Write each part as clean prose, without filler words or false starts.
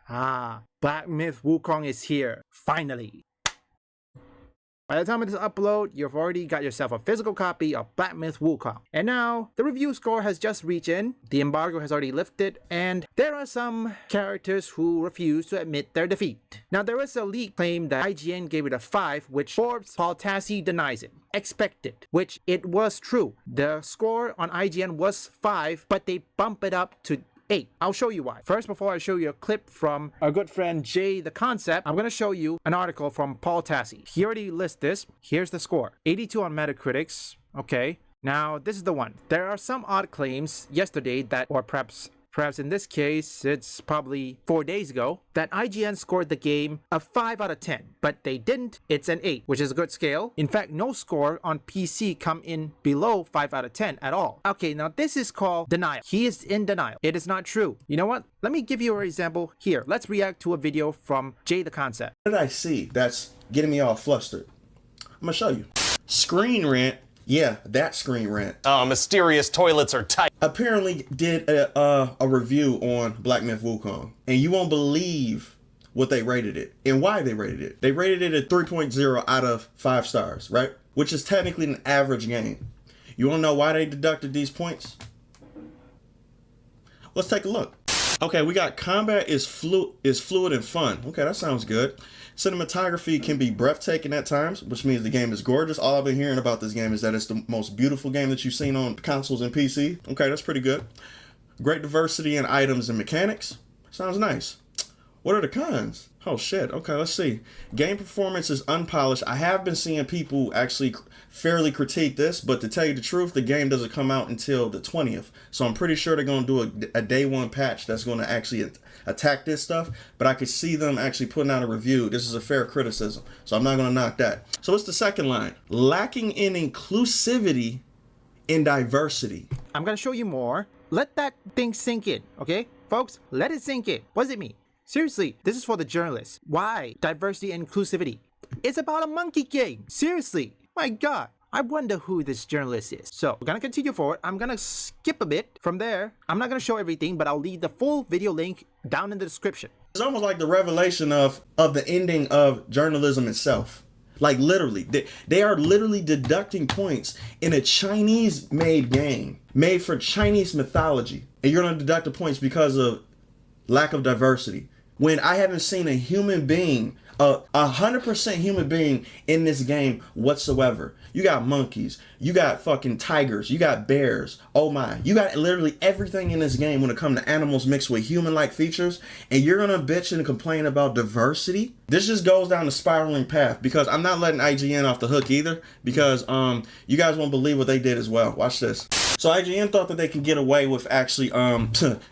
Black Myth Wukong is here, finally. By the time of this upload, you've already got yourself a physical copy of Black Myth Wukong. And now, the review score has just reached in, the embargo has already lifted, and there are some characters who refuse to admit their defeat. Now, there is a leak claim that IGN gave it a 5, which Forbes Paul Tassi denies it. Expected, which it was true. The score on IGN was 5, but they bump it up to 8. I'll show you why. First, before I show you a clip from our good friend Jay the Concept, I'm going to show you an article from Paul Tassi. He already lists this. Here's the score. 82 on Metacritic. Okay. Now, this is the one. There are some odd claims yesterday that, or perhaps in this case, it's probably 4 days ago, that IGN scored the game a 5 out of 10, but they didn't. It's an 8, which is a good scale. In fact, no score on PC come in below 5 out of 10 at all. Okay, now this is called denial. He is in denial. It is not true. You know what? Let me give you an example here. Let's react to a video from Jay the Concept. What did I see that's getting me all flustered? I'm gonna show you. Screen Rant. Yeah, that Screen Rant. Oh, mysterious toilets are tight. Apparently did a review on Black Myth Wukong, and you won't believe what they rated it and why they rated it. They rated it at 3.0 out of 5 stars, right? Which is technically an average game. You wanna know why they deducted these points? Let's take a look. Okay, we got combat is fluid and fun. Okay, that sounds good. Cinematography can be breathtaking at times, which means the game is gorgeous. All I've been hearing about this game is that it's the most beautiful game that you've seen on consoles and PC. Okay, that's pretty good. Great diversity in items and mechanics. Sounds nice. What are the cons? Oh shit, okay, let's see. Game performance is unpolished. I have been seeing people actually fairly critique this, but to tell you the truth, the game doesn't come out until the 20th. So I'm pretty sure they're going to do a day one patch that's going to actually attack this stuff, but I could see them actually putting out a review. This is a fair criticism, so I'm not going to knock that. So what's the second line? Lacking in inclusivity and diversity. I'm going to show you more. Let that thing sink in, okay? Folks, let it sink in. What does it mean? Seriously, this is for the journalists. Why diversity and inclusivity? It's about a monkey game. Seriously. My God. I wonder who this journalist is. So, we're gonna continue forward. I'm gonna skip a bit from there. I'm not gonna show everything, but I'll leave the full video link down in the description. It's almost like the revelation of the ending of journalism itself. Like literally, they are literally deducting points in a Chinese-made game, made for Chinese mythology. And you're gonna deduct the points because of lack of diversity. When I haven't seen a human being, 100% human being in this game whatsoever. You got monkeys, you got fucking tigers, you got bears, oh my. You got literally everything in this game when it comes to animals mixed with human-like features, and you're gonna bitch and complain about diversity? This just goes down the spiraling path, because I'm not letting IGN off the hook either, because you guys won't believe what they did as well. Watch this. So IGN thought that they could get away with actually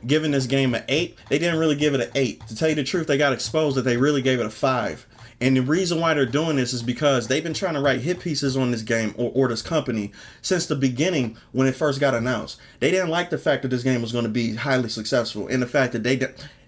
giving this game an 8. They didn't really give it an 8. To tell you the truth, they got exposed that they really gave it a 5. And the reason why they're doing this is because they've been trying to write hit pieces on this game or this company since the beginning when it first got announced. They didn't like the fact that this game was going to be highly successful, and the fact that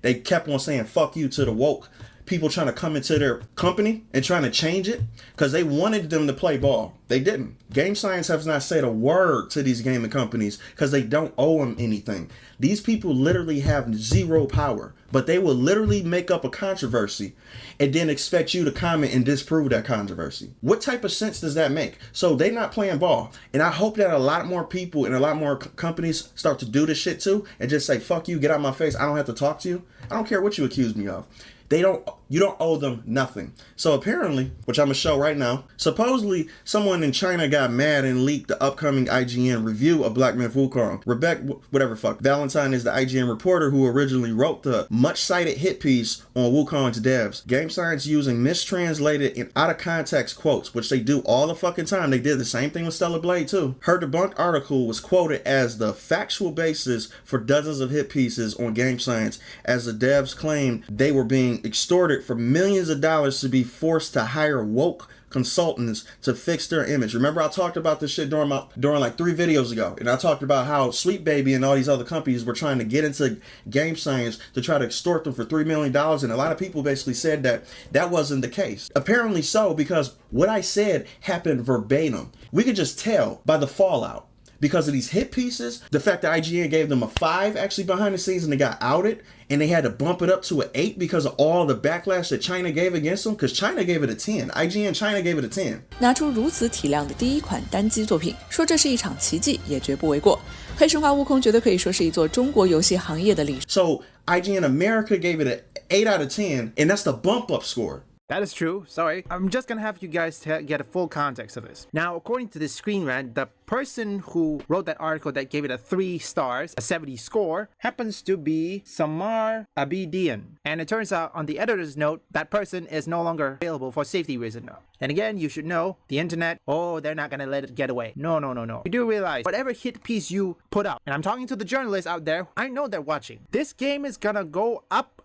they kept on saying fuck you to the woke people trying to come into their company and trying to change it because they wanted them to play ball. They didn't. Game Science has not said a word to these gaming companies because they don't owe them anything. These people literally have zero power, but they will literally make up a controversy and then expect you to comment and disprove that controversy. What type of sense does that make? So they're not playing ball. And I hope that a lot more people and a lot more companies start to do this shit too and just say, fuck you, get out of my face. I don't have to talk to you. I don't care what you accuse me of. You don't owe them nothing. So apparently, which I'm gonna show right now, supposedly someone in China got mad and leaked the upcoming IGN review of Black Myth Wukong. Rebecca, whatever fuck, Valentine is the IGN reporter who originally wrote the much cited hit piece on Wukong's devs. Game Science using mistranslated and out of context quotes, which they do all the fucking time. They did the same thing with Stellar Blade too. Her debunked article was quoted as the factual basis for dozens of hit pieces on Game Science, as the devs claimed they were being extorted for millions of dollars to be forced to hire woke consultants to fix their image. Remember, I talked about this shit during like 3 videos ago, and I talked about how Sweet Baby and all these other companies were trying to get into Game Science to try to extort them for $3 million, and a lot of people basically said that that wasn't the case. Apparently so, because what I said happened verbatim. We could just tell by the fallout. because of these hit pieces. The fact that IGN gave them a 5 actually behind the scenes and they got outed and they had to bump it up to an 8 because of all the backlash that China gave against them, because China gave it a 10. IGN China gave it a 10. 拿出如此体量的第一款单机作品，说这是一场奇迹也绝不为过。黑神话：悟空绝对可以说是一座中国游戏行业的历史。So IGN America gave it an 8 out of 10, and that's the bump up score. That is true. Sorry. I'm just gonna have you guys get a full context of this. Now, according to this Screen Rant, the person who wrote that article that gave it a 3 stars, a 70 score, happens to be Samar Abidian. And it turns out on the editor's note, that person is no longer available for safety reasons now. And again, you should know, the internet, oh, they're not gonna let it get away. No. You do realize, whatever hit piece you put out, and I'm talking to the journalists out there, I know they're watching. This game is gonna go up.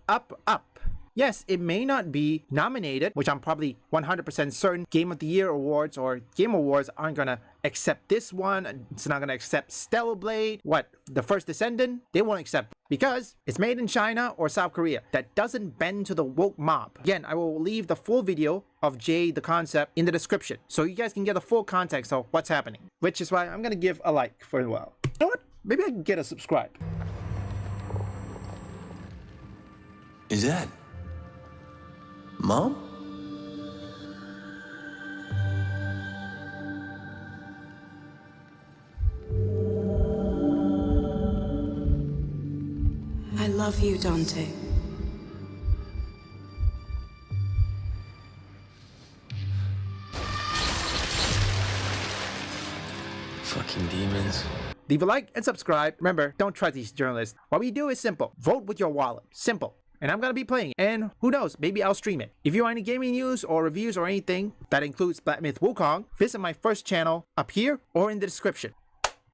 Yes, it may not be nominated, which I'm probably 100% certain Game of the Year awards or Game Awards aren't gonna accept this one. It's not gonna accept Stellar Blade. What? The First Descendant? They won't accept because it's made in China or South Korea. That doesn't bend to the woke mob. Again, I will leave the full video of Jay the Concept in the description so you guys can get the full context of what's happening. Which is why I'm gonna give a like for a while. You know what? Maybe I can get a subscribe. Is that Mom? I love you, Dante. Fucking demons. Leave a like and subscribe. Remember, don't trust these journalists. What we do is simple. Vote with your wallet. Simple. And I'm gonna be playing, and who knows, maybe I'll stream it. If you want any gaming news or reviews or anything that includes Black Myth Wukong, visit my first channel up here or in the description.